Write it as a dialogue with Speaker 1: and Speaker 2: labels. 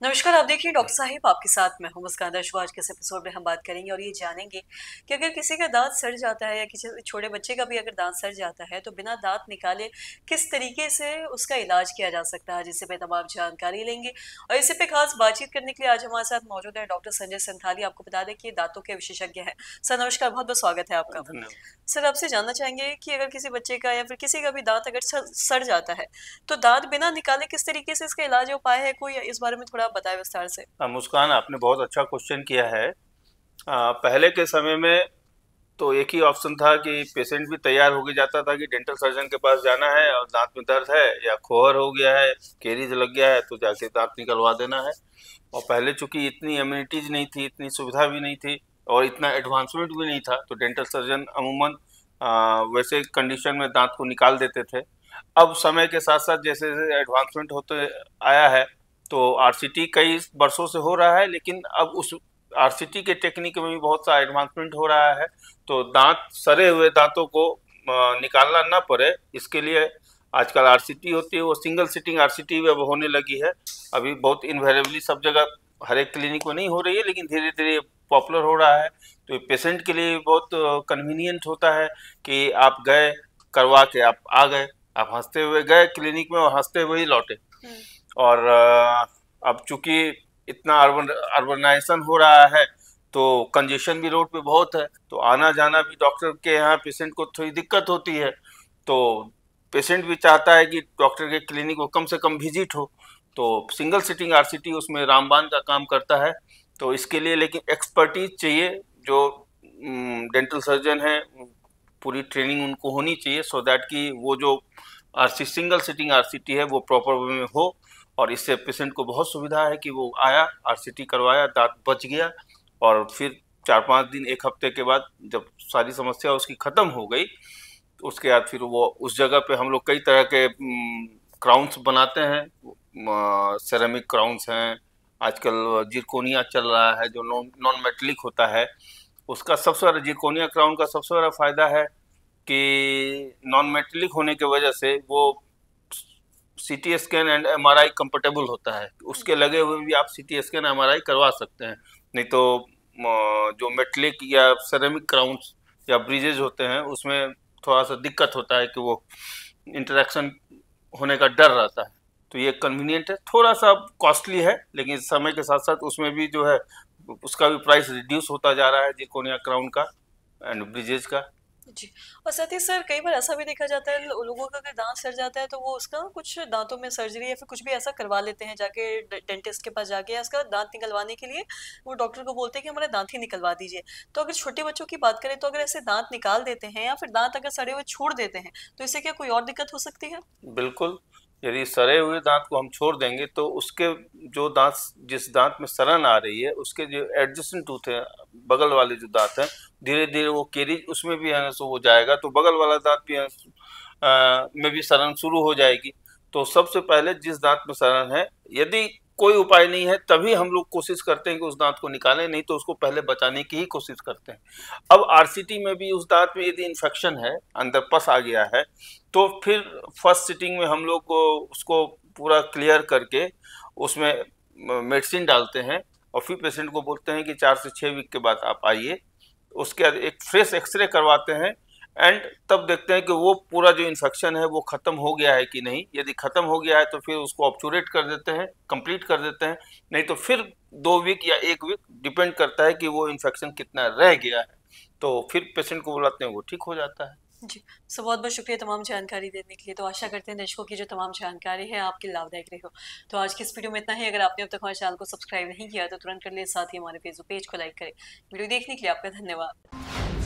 Speaker 1: नमस्कार, आप देखिए डॉक्टर साहिब आपके साथ मैं हूँ मुस्कान दर्शकों। आज के इस एपिसोड में हम बात करेंगे और ये जानेंगे कि अगर किसी का दांत सड़ जाता है या किसी छोटे बच्चे का भी अगर दांत सड़ जाता है तो बिना दांत निकाले किस तरीके से उसका इलाज किया जा सकता है, जिससे पे तमाम जानकारी लेंगे। और इसी पे खास बातचीत करने के लिए आज हमारे साथ मौजूद है डॉक्टर संजय संथाली। आपको बता दें कि ये दांतों के विशेषज्ञ हैं। सर नमस्कार, बहुत बहुत स्वागत है आपका।
Speaker 2: धन्यवाद।
Speaker 1: सर आपसे जानना चाहेंगे कि अगर किसी बच्चे का या फिर किसी का भी दांत अगर सड़ जाता है तो दांत बिना निकाले किस तरीके से इसका इलाज हो पाया है, कोई इस बारे में थोड़ा बताएं विस्तार से।
Speaker 2: मुस्कान, आपने बहुत अच्छा क्वेश्चन किया है। पहले के समय में तो एक ही ऑप्शन था कि पेशेंट भी तैयार होके जाता था कि डेंटल सर्जन के पास जाना है और दांत में दर्द है या खोहर हो गया है, कैरीज लग गया है तो जाके दांत निकलवा देना है। और पहले चूंकि इतनी एम्यूनिटीज नहीं थी, इतनी सुविधा भी नहीं थी और इतना एडवांसमेंट भी नहीं था, तो डेंटल सर्जन अमूमन वैसे कंडीशन में दांत को निकाल देते थे। अब समय के साथ साथ जैसे जैसे एडवांसमेंट होते आया है तो आरसीटी कई वर्षों से हो रहा है, लेकिन अब उस आरसीटी के टेक्निक में भी बहुत सा एडवांसमेंट हो रहा है। तो दांत सड़े हुए दांतों को निकालना ना पड़े, इसके लिए आजकल आरसीटी होती है, वो सिंगल सिटिंग आरसीटी अब होने लगी है। अभी बहुत इनवेरेबली सब जगह हर एक क्लिनिक में नहीं हो रही है, लेकिन धीरे धीरे पॉपुलर हो रहा है। तो पेशेंट के लिए बहुत कन्वीनियंट होता है कि आप गए, करवा के आप आ गए, आप हंसते हुए गए क्लिनिक में और हंसते हुए ही लौटे। और अब चूंकि इतना अर्बनाइजेशन हो रहा है तो कंजेशन भी रोड पे बहुत है, तो आना जाना भी डॉक्टर के यहाँ पेशेंट को थोड़ी दिक्कत होती है। तो पेशेंट भी चाहता है कि डॉक्टर के क्लिनिक को कम से कम विजिट हो। तो सिंगल सिटिंग आरसीटी उसमें रामबाण का काम करता है। तो इसके लिए लेकिन एक्सपर्टीज चाहिए, जो डेंटल सर्जन है पूरी ट्रेनिंग उनको होनी चाहिए, सो दैट कि वो जो आरसी सिंगल सिटिंग आरसीटी है वो प्रॉपर वे में हो। और इससे पेशेंट को बहुत सुविधा है कि वो आया, आरसीटी करवाया, दांत बच गया और फिर 4-5 दिन, एक हफ्ते के बाद जब सारी समस्या उसकी खत्म हो गई तो उसके बाद फिर वो उस जगह पे हम लोग कई तरह के क्राउन्स बनाते हैं। सेरेमिक क्राउन्स हैं, आजकल जिरकोनिया चल रहा है जो नॉन नॉन मेटेलिक होता है। उसका सबसे बड़ा जिरकोनिया क्राउन का सबसे बड़ा फायदा है कि नॉन मेटेलिक होने की वजह से वो CT scan and MRI comfortable होता है। उसके लगे हुए भी आप सीटी स्कैन एमआरआई करवा सकते हैं। नहीं तो जो मेटलिक या सेरेमिक क्राउन्स या ब्रिजेज होते हैं उसमें थोड़ा सा दिक्कत होता है कि वो इंटरेक्शन होने का डर रहता है। तो ये कन्वीनियंट है, थोड़ा सा कॉस्टली है, लेकिन समय के साथ साथ उसमें भी जो है उसका भी प्राइस रिड्यूस होता जा रहा है, जिरकोनिया क्राउन का एंड ब्रिजेज का।
Speaker 1: जी। और साथ ही सर कई बार ऐसा भी देखा जाता है लोगों का अगर दांत सड़ जाता है तो वो उसका कुछ दांतों में सर्जरी या फिर कुछ भी ऐसा करवा लेते हैं जाके डेंटिस्ट के पास जाके, या उसका दांत निकलवाने के लिए वो डॉक्टर को बोलते हैं कि हमारे दांत ही निकलवा दीजिए। तो अगर छोटे बच्चों की बात करें तो अगर ऐसे दांत निकाल देते हैं या फिर दांत अगर सड़े हुए छोड़ देते हैं तो इससे क्या कोई और दिक्कत हो सकती है?
Speaker 2: बिल्कुल। यदि सड़े हुए दांत को हम छोड़ देंगे तो उसके जो दांत, जिस दांत में सड़न आ रही है उसके जो एडजेसेंट टूथ है, बगल वाले जो दांत है, धीरे धीरे वो केरी उसमें भी है सो हो जाएगा, तो बगल वाला दांत भी है में भी सड़न शुरू हो जाएगी। तो सबसे पहले जिस दांत में सड़न है, यदि कोई उपाय नहीं है तभी हम लोग कोशिश करते हैं कि उस दांत को निकालें, नहीं तो उसको पहले बचाने की ही कोशिश करते हैं। अब आरसीटी में भी उस दांत में यदि इन्फेक्शन है, अंदर पस आ गया है, तो फिर फर्स्ट सिटिंग में हम लोग को उसको पूरा क्लियर करके उसमें मेडिसिन डालते हैं और फिर पेशेंट को बोलते हैं कि 4 से 6 वीक के बाद आप आइए। उसके बाद एक फ्रेश एक्सरे करवाते हैं एंड तब देखते हैं कि वो पूरा जो इन्फेक्शन है वो ख़त्म हो गया है कि नहीं। यदि ख़त्म हो गया है तो फिर उसको ऑब्चुरेट कर देते हैं, कंप्लीट कर देते हैं। नहीं तो फिर 2 वीक या 1 वीक, डिपेंड करता है कि वो इन्फेक्शन कितना रह गया है, तो फिर पेशेंट को बुलाते हैं, वो ठीक हो जाता है।
Speaker 1: जी। सो बहुत बहुत शुक्रिया तमाम जानकारी देने के लिए। तो आशा करते हैं दर्शकों की जो तमाम जानकारी है आपके लाभदायक रही हो। तो आज की इस वीडियो में इतना ही। अगर आपने अब तक हमारे चैनल को सब्सक्राइब नहीं किया तो तुरंत कर लिए, साथ ही हमारे फेसबुक पेज को लाइक करें। वीडियो देखने के लिए आपका धन्यवाद।